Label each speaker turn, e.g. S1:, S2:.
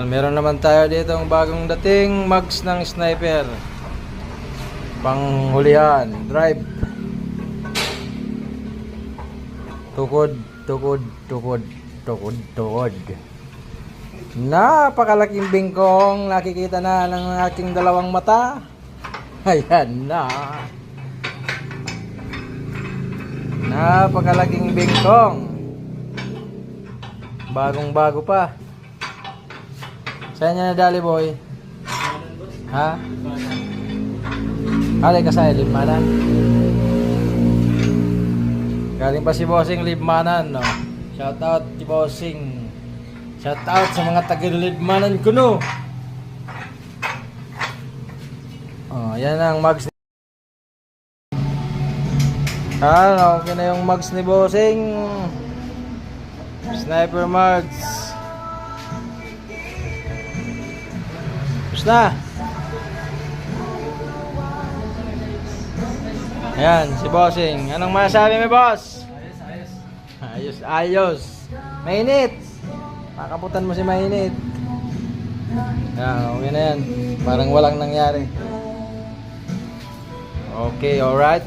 S1: Meron naman tayo dito ang bagong dating mags ng sniper. Panghulihan, drive. Tukod, tukod, tukod, tukod, tukod. Napakalaking bingkong nakikita na ng aking dalawang mata. Ayan na. Napakalaking bingkong. Bagong bago pa. Saan niya nadali, boy? Ha? Alay ka sa Libmanan. Galing pa si Bossing Libmanan, no? Shout out si Bossing. Shout out sa mga taga-Libmanan ko, no? Oh, yan ang mags. Okay na yung mags ni Bossing. Sniper mags. Na. Ayan, si Bossing. Anong masasabi mo, boss? Ayos. Mainit. Makaputan mo si mainit. Ayan, okay na yan. Parang walang nangyari. Okay, alright.